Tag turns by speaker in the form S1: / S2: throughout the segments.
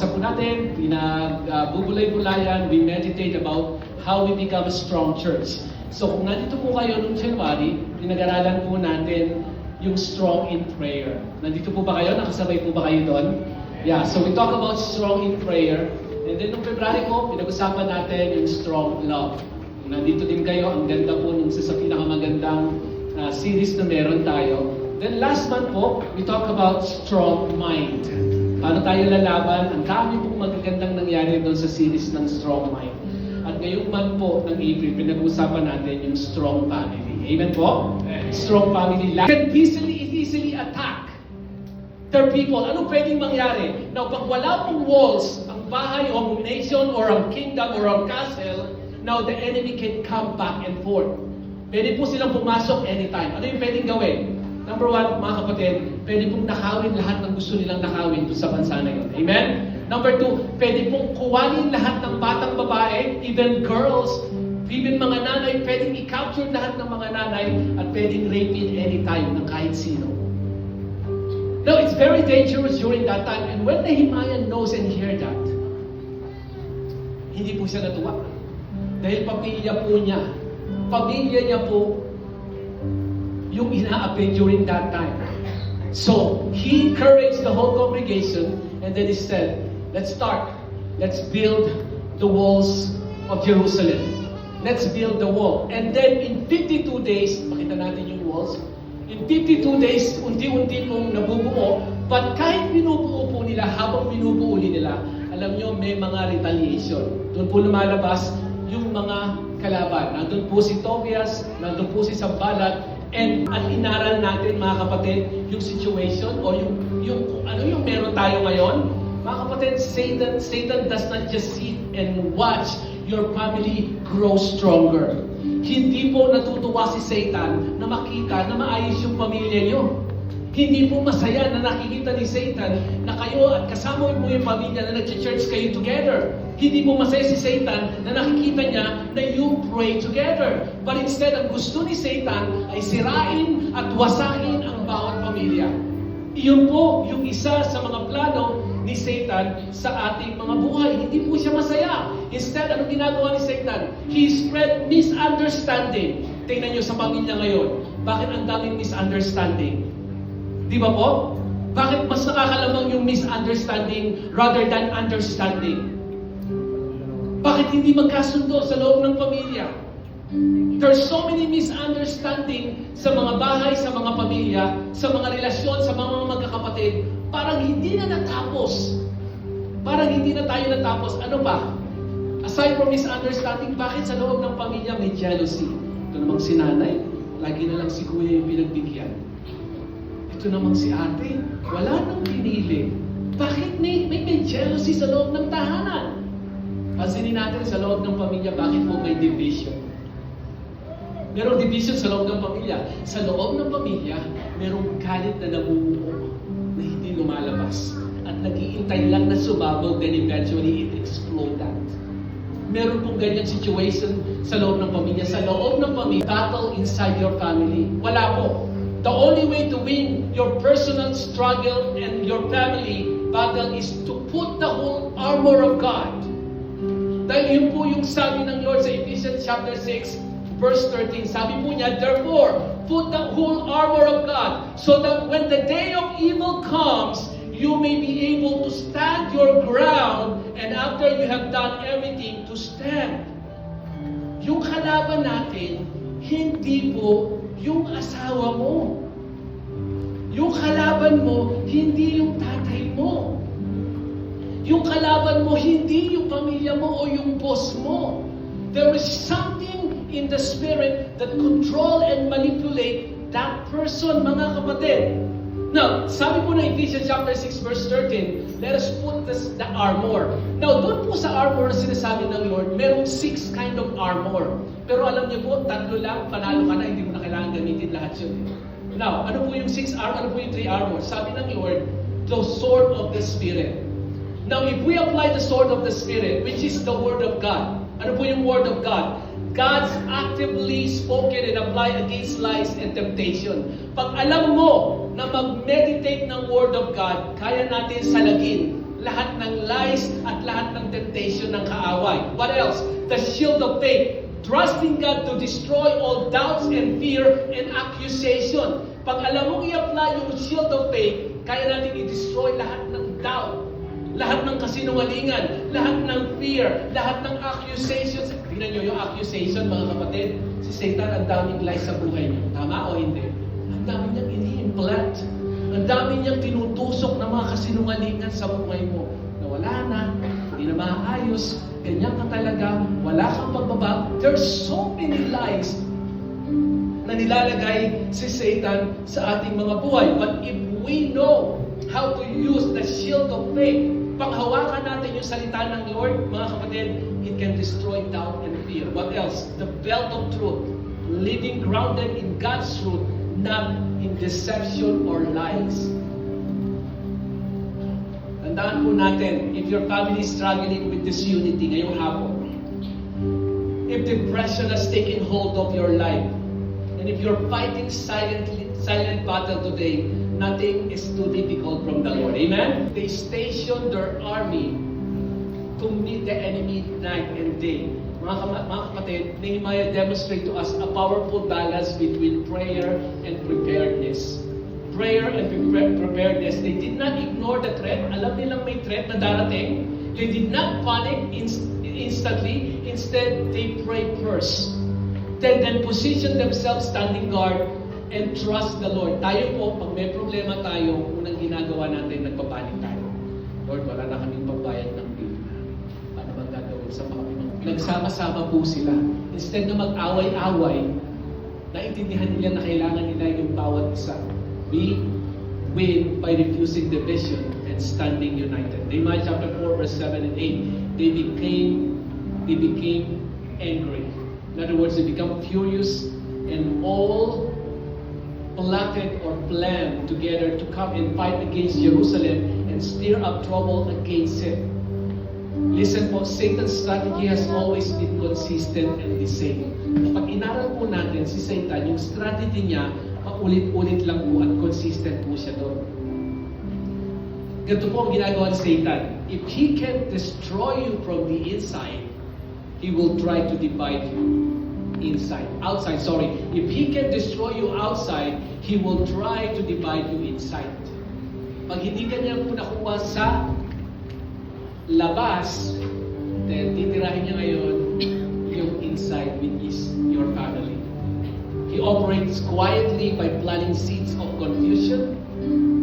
S1: Kinausap po natin, bubulay-bulayan, we meditate about how we become a strong church. So kung nandito po kayo noong January, pinag-aralan po natin yung strong in prayer. Nandito po ba kayo? Nakasabay po ba kayo doon? Yeah, so we talk about strong in prayer. And then noong February po, pinag-usapan natin yung strong love. Kung nandito din kayo, ang ganda po nung sa pinakamagandang series na meron tayo. Then last month po, we talk about strong mind. Paano tayo lalaban? Ang dami pong magagandang nangyari doon sa series ng strong mind. At ngayong month po ng April, pinag-uusapan natin yung strong family. Amen po? Strong family. Can easily attack their people. Ano pwedeng mangyari? Now, pag wala pong walls, ang bahay o ang nation or ang kingdom or ang castle, now the enemy can come back and forth. Pwede po silang pumasok anytime. Ano yung pwedeng gawin? Number one, mga kapatid, pwede pong nakawin lahat ng gusto nilang nakawin doon sa bansa na yun. Amen? Number two, pwede pong kuwanin lahat ng batang babae, even girls, even mga nanay, pwedeng i-capture lahat ng mga nanay at pwedeng raping anytime ng kahit sino. Now, it's very dangerous during that time. And when Nehemiah knows and hear that, hindi po siya natuwa. Dahil pamilya niya po, yung inaapi during that time. So, he encouraged the whole congregation and then he said, let's start. Let's build the walls of Jerusalem. Let's build the wall. And then in 52 days, makita natin yung walls, in 52 days, unti-unti pong nabubuo, but kahit binubuo po nila, habang binubuo nila, alam nyo, may mga retaliation. Doon po lumalabas yung mga kalaban. Nandun po si Tobias, nandun po si Sanballat, and ang inaral natin, mga kapatid, yung situation o yung ano yung meron tayo ngayon. Mga kapatid, Satan does not just sit and watch your family grow stronger. Hindi po natutuwa si Satan na makita na maayos yung pamilya niyo. Hindi po masaya na nakikita ni Satan na kayo at kasama mo yung pamilya na nag-church kayo together. Hindi po masaya si Satan na nakikita niya na you pray together. But instead, ang gusto ni Satan ay sirain at wasakin ang bawat pamilya. Iyon po yung isa sa mga plano ni Satan sa ating mga buhay. Hindi po siya masaya. Instead, ano ginagawa ni Satan? He spread misunderstanding. Tingnan niyo sa pamilya ngayon. Bakit ang daming misunderstanding? Di ba po? Bakit mas nakakalamang yung misunderstanding rather than understanding? Bakit hindi magkasundo sa loob ng pamilya? There's so many misunderstanding sa mga bahay, sa mga pamilya, sa mga relasyon, sa mga magkakapatid. Parang hindi na natapos. Parang hindi na tayo natapos. Ano ba? Aside from misunderstanding, bakit sa loob ng pamilya may jealousy? Ito namang si nanay, lagi na lang si kuya yung pinagbigyan. Ito namang si ate, wala nang pinili. Bakit may jealousy sa loob ng tahanan? Pansinin natin sa loob ng pamilya, bakit po may division? Merong division sa loob ng pamilya. Sa loob ng pamilya, merong galit na namumuo na hindi lumalabas. At nag-iintay lang na sumabog, then eventually it explode that. Meron pong ganyang situation sa loob ng pamilya. Sa loob ng pamilya, battle inside your family. Wala po. The only way to win your personal struggle and your family battle is to put the whole armor of God. Dahil yun po yung sabi ng Lord sa Ephesians chapter 6, verse 13. Sabi po niya, therefore, put the whole armor of God so that when the day of evil comes, you may be able to stand your ground and after you have done everything, to stand. Yung kalaban natin, hindi po yung asawa mo. Yung kalaban mo, hindi yung tatay mo. Yung kalaban mo, hindi yung pamilya mo o yung boss mo. There is something in the spirit that control and manipulate that person, mga kapatid. Now, sabi po ng Ephesians chapter 6 verse 13, let us put the armor. Now, doon po sa armor na sinasabi ng Lord, merong 6 kind of armor. Pero alam niyo po, 3 lang, panalo ka na, hindi mo na kailangan gamitin lahat yun. Now, ano po yung 6 armor, ano po yung 3 armor? Sabi ng Lord, the sword of the Spirit. Now, if we apply the sword of the Spirit, which is the Word of God, ano po yung Word of God? God's actively spoken and applied against lies and temptation. Pag alam mo na mag-meditate ng Word of God, kaya natin salagin lahat ng lies at lahat ng temptation ng kaaway. What else? The shield of faith. Trusting God to destroy all doubts and fear and accusation. Pag alam mong i-apply yung shield of faith, kaya natin i-destroy lahat ng doubt, lahat ng kasinungalingan, lahat ng fear, lahat ng accusations. Tingnan nyo yung accusation, mga kapatid. Si Satan, ang daming lies sa buhay niyo. Tama o hindi? Ang dami niyang ini-implant. Ang dami niyang tinutusok ng mga kasinungalingan sa buhay mo. Na wala na, hindi na maayos, ganyan ka talaga, wala kang pagbaba. There's so many lies na nilalagay si Satan sa ating mga buhay. But if we know how to use the shield of faith, panghawakan natin yung salita ng Lord, mga kapatid, it can destroy doubt and fear. What else? The belt of truth. Living grounded in God's truth, not in deception or lies. Tandaan po natin, if your family is struggling with disunity ngayong hapon, if depression has taken hold of your life, and if you're fighting silent battle today, nothing is too difficult from the Lord. Amen? They stationed their army to meet the enemy night and day. Mga kapatid, Nehemiah demonstrate to us a powerful balance between prayer and preparedness. Prayer and preparedness. They did not ignore the threat. Alam nilang may threat na darating. They did not panic instantly. Instead, they prayed first. Then position themselves standing guard and trust the Lord. Tayo po, pag may problema tayo, unang ginagawa natin, nagpapanik tayo. Lord, wala na kaming pagbayad ng bill. Paano bang gagawin sa mga nagsama-sama po sila. Instead na mag-away-away, naintindihan nila na kailangan nila yung bawat isa. We win by refusing division and standing united. Nehemiah chapter 4 verse 7 and 8. They became angry. In other words, they become furious and all plotted or planned together to come and fight against Jerusalem and stir up trouble against it. Listen po, Satan's strategy has always been consistent and the same. Kapag inaral po natin si Satan, yung strategy niya, paulit-ulit lang po at consistent po siya doon. Ganito po ang ginagawa ni Satan. If he can destroy you from the inside, he will try to divide you outside. If he can destroy you outside, he will try to divide you inside. Pag hindi ka niya po nakuha sa labas, then titirahin niya ngayon yung inside, which is your family. He operates quietly by planting seeds of confusion,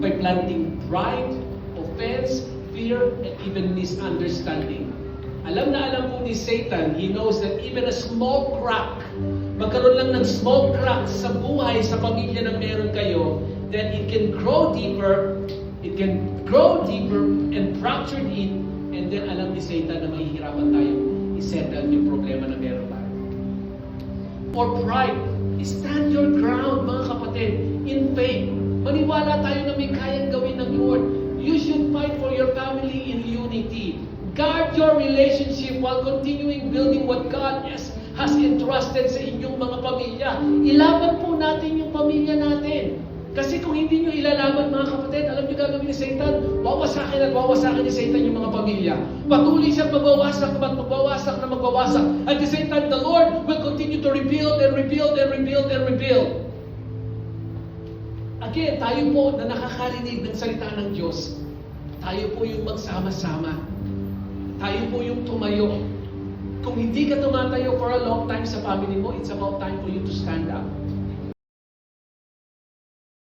S1: by planting pride, offense, fear, and even misunderstanding. Alam na alam po ni Satan, he knows that even a small crack, magkaroon lang ng small crack sa buhay, sa pamilya na meron kayo, then it can grow deeper and fracture it. And then alam ni Satan na mahihirapan tayo i-settle yung problema na meron tayo. For pride, stand your ground, mga kapatid, in faith. Maniwala tayo na may kayang gawin ng Lord. You should fight for your family in unity. Guard your relationship while continuing building what God has entrusted sa inyong mga pamilya. Ilaban po natin yung pamilya natin. Kasi kung hindi nyo ilalaban, mga kapatid, alam nyo gagawin ni Satan, wawasakin at wawasakin ni Satan yung mga pamilya. Patuloy siyang magwawasak at magwawasak na magwawasak. At the same time, the Lord will continue to rebuild and rebuild and rebuild and rebuild. Again, tayo po na nakakarinig ng salita ng Diyos, tayo po yung magsama-sama. Tayo po yung tumayo. Kung hindi ka tumatayo for a long time sa family mo, it's about time for you to stand up.